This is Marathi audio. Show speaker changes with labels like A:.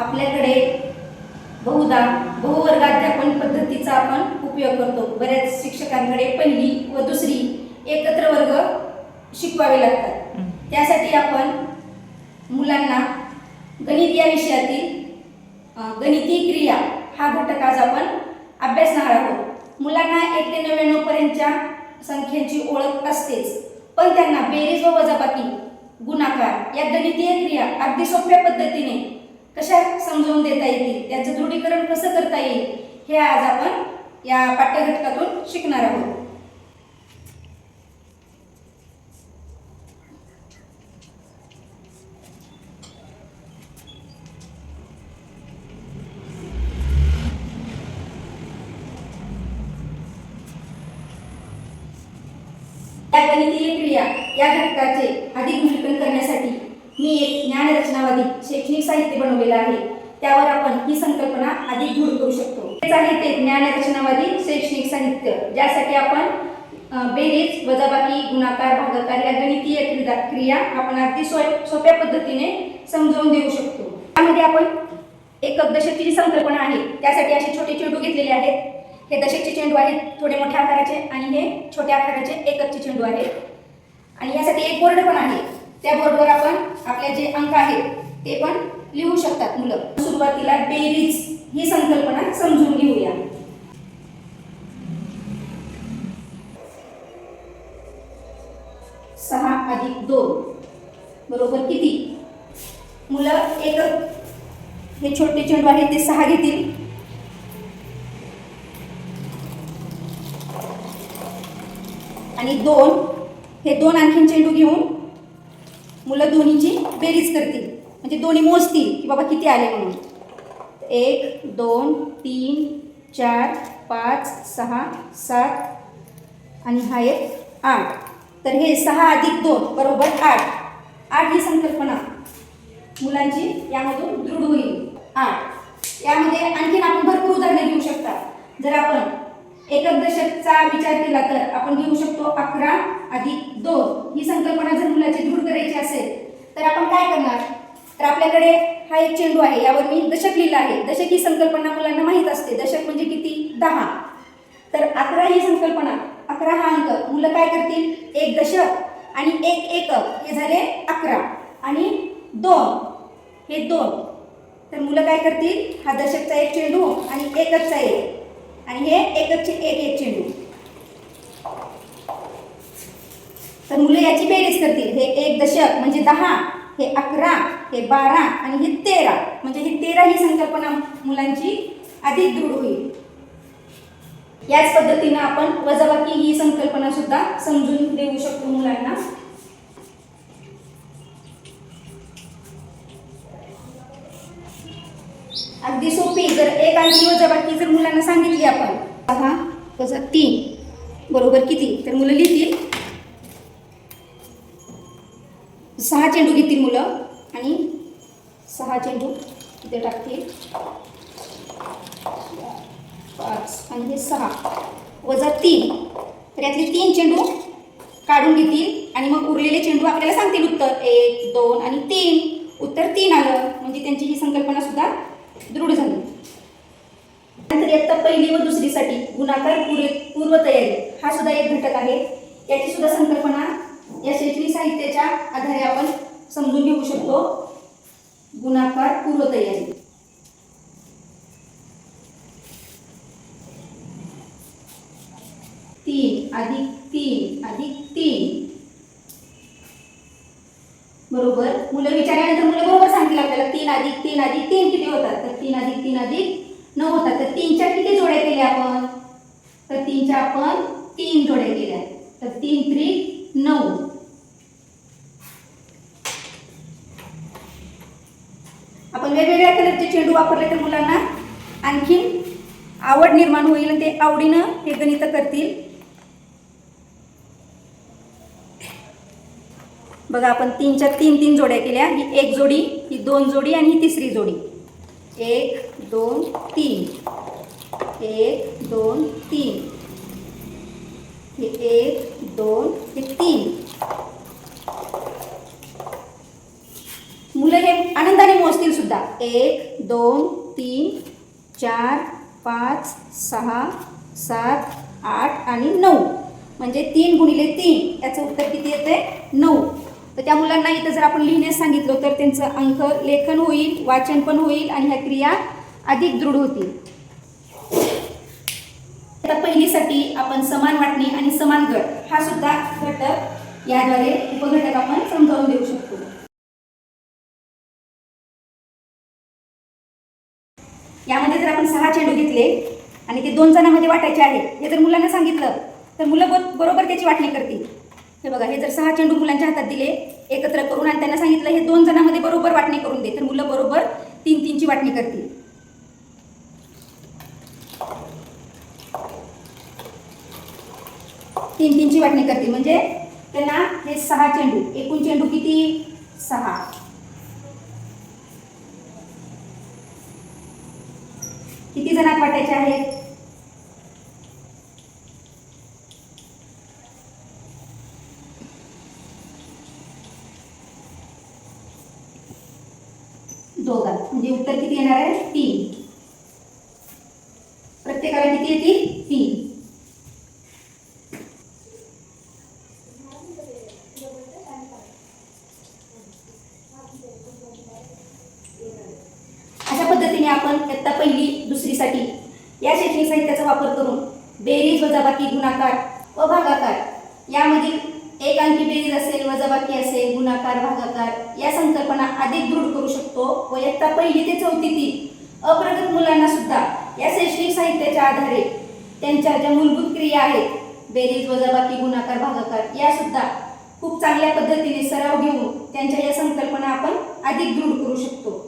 A: आपल्याकडे बहुधा बहुवर्गाध्यापन पद्धतीचा आपण उपयोग करतो। बऱ्याच शिक्षकांकडे पहिली व दुसरी एकत्र वर्ग शिकवावे लागतात। त्यासाठी आपण मुलांना गणित या विषयातील गणिती क्रिया हा घटक आज आपण अभ्यासणार आहोत। मुलांना 1 ते 99 पर्यंतच्या संख्यांची ओळख असतेच, पण त्यांना बेरीज व वजाबाकी, गुणाकार या गणितीय क्रिया अगदी सोप्या पद्धतीने कशा समजावून देता येतील, त्याचं दृढीकरण कसं करता येईल, हे आज आपण या पाठ्यघटकातून शिकणार आहोत। या गणितीय क्रिया या घटकाचे अधिक दृढीकरण करण्यासाठी मी एक ज्ञानरचनावादी शैक्षणिक साहित्य बनवलेलं आहे। त्यावर आपण ही संकल्पना अधिक दृढ करू शकतो। हेच आहे ते ज्ञानरचनावादी शैक्षणिक साहित्य, ज्यासाठी आपण बेरीज, वजाबाकी, गुणाकार, भागाकार या गणितीय क्रिया आपण अगदी सोप्या पद्धतीने समजावून देऊ शकतो। त्यामध्ये आपण एकक दशकची जी संकल्पना आहे त्यासाठी असे छोटे चेंडू घेतलेले आहेत। हे दशकचे चेंडू आहेत, थोडे मोठ्या आकाराचे, आणि हे छोट्या आकाराचे एककचे चेंडू आहेत। आणि यासाठी एक बोर्ड पण आहे। त्या बोर्डवर आपण आपले जे अंक आहेत ते पण लिहू शकतात मुलं। सुरुवातीला बेरीज ही संकल्पना समजून घेऊया। सहा अधिक 2 बरोबर किती? मुलं एकक हे छोटे चेंडू आहेत ते 6 घेतील, आणि 2 हे 2 आणखीन चेंडू घेऊन मुलं दोन्हीची बेरीज करतील, म्हणजे दोन्ही मोजतील की बाबा किती आले म्हणून। 1 2 3 4 5 6 7 आणि हा एक 8। तर हे 6 अधिक 2 बरोबर 8। 8 ही संकल्पना मुलांची यामधून दृढ होईल। 8 यामध्ये आणखीन आपण भरपूर उदाहरणे घेऊ शकता। जर आपण एकक दशकचा विचार केला तर आपण घेऊ शकतो 11 अधिक 2 ही संकल्पना जर मुलाची दृढ करायची असेल तर आपण काय करणार? तर आपल्याकडे हा एक चेंडू आहे, यावर मी दशक लिहिलं आहे। दशक ही संकल्पना मुलांना माहीत असते। दशक म्हणजे किती? 10। तर 11 ही संकल्पना, 11 हा अंक, मुलं काय करतील? एक दशक आणि एक एकक हे झाले 11, आणि 2 हे 2। तर मुलं काय करतील? हा दशकचा एक चेंडू आणि एककचा एक, आणि हे एककचे एक चेंडू। तर मुलं याची बेरीज करतील। हे एक दशक म्हणजे 10, हे 11, हे 12 आणि हे 13, म्हणजे हे 13 ही संकल्पना मुलांची अधिक दृढ होईल। याच पद्धतीने आपण वजाबाकी ही संकल्पना सुद्धा समजून देऊ शकतो मुलांना। अगदी सोपी, जर एक अंकी वजाबाकी जर मुलांना सांगितली आपण, 6 वजा 3 बरोबर किती? तर मुलं लिहितील 6 चेंडू घेतील मुलं, आणि 6 चेंडू इथे टाकतील, 5 आणि हे 6 वजा 3। तर यातले 3 चेंडू काढून घेतील, आणि मग उरलेले चेंडू आपल्याला सांगतील उत्तर 1 2 आणि 3। उत्तर 3 आलं, म्हणजे त्यांची ही संकल्पना सुद्धा दृढ झाली। नंतर इयत्ता पहिली व दुसरीसाठी गुणाकार पूर्वतयारी हा सुद्धा एक घटक आहे। याची सुद्धा संकल्पना या शैक्षणिक साहित्याच्या आधारे आपण समजून घेऊ शकतो। गुणाकार पूर्वतयारी, तीन अधिक तीन बरोबर। मुलं विचारल्यानंतर मुलं बरोबर सांगतील आपल्याला 3 अधिक 3 किती होतात? तर 3 अधिक 9 होतात। तर 3च्या किती जोड्या केल्या आपण? तर 3च्या आपण 3 जोड्या केल्या, तर 3 त्रिक 9। आपण वेगवेगळ्या कलरचे चेंडू वापरले तर मुलांना आणखीन आवड निर्माण होईल, आणि ते आवडीनं हे गणित करतील। बघा, आपण 3च्या 3 जोड्या केल्या। ही एक जोडी, ही 2 जोडी आणि ही तिसरी जोडी। 1 2 3 1 2 3 हे 1 2 हे 3। मुलं हे आनंदाने मोजतील सुद्धा। 1 2 3 4 5 6 7 8 आणि 9 म्हणजे 3 गुणिले 3 याचं उत्तर किती येते 9. तर त्या मुलांना इथं जर आपण लिहिण्यास सांगितलं तर त्यांचं अंक लेखन होईल, वाचन पण होईल आणि ह्या क्रिया अधिक दृढ होतील. आता पहिलीसाठी आपण समान वाटणी आणि समान गट हा सुद्धा घटक याद्वारे उपघटक आपण समजावून देऊ शकतो. यामध्ये जर आपण 6 चेंडू घेतले आणि ते 2 जणांमध्ये वाटायचे आहे हे जर मुलांना सांगितलं तर मुलं बरोबर त्याची वाटणी करतील. हे बघा, हे जर 6 चेंडू मुलांच्या हातात दिले एकत्र करून आणि त्यांना सांगितलं हे 2 जणांमध्ये बरोबर वाटणी करून दे, तर मुलं बरोबर 3-3 ची वाटणी करतील. तीन ची वाटणी करतील म्हणजे त्यांना हे 6 चेंडू, एकूण चेंडू किती 6. किती जणात वाटायचे आहेत 2. म्हणजे उत्तर किती येणार आहे 3. प्रत्येकाला किती येतील 3. अशा पद्धतीने आपण इयत्ता पहिली दुसरीसाठी या शैक्षणिक साहित्याचा वापर करून बेरीज, वजाबाकी, गुणाकार व भागाकार यामधील एक अंकी बेरीज असेल, वजाबाकी असेल, गुणाकार, भागाकार या संकल्पना अधिक दृढ करू शकतो व इयत्ता पहिली ते चौथीतील अप्रगत मुलांना सुद्धा या शैक्षणिक साहित्याच्या आधारे त्यांच्या ज्या मूलभूत क्रिया आहेत बेरीज, वजाबाकी, गुणाकार, भागाकार या सुद्धा खूप चांगल्या पद्धतीने सराव घेऊन त्यांच्या या संकल्पना आपण अधिक दृढ करू शकतो.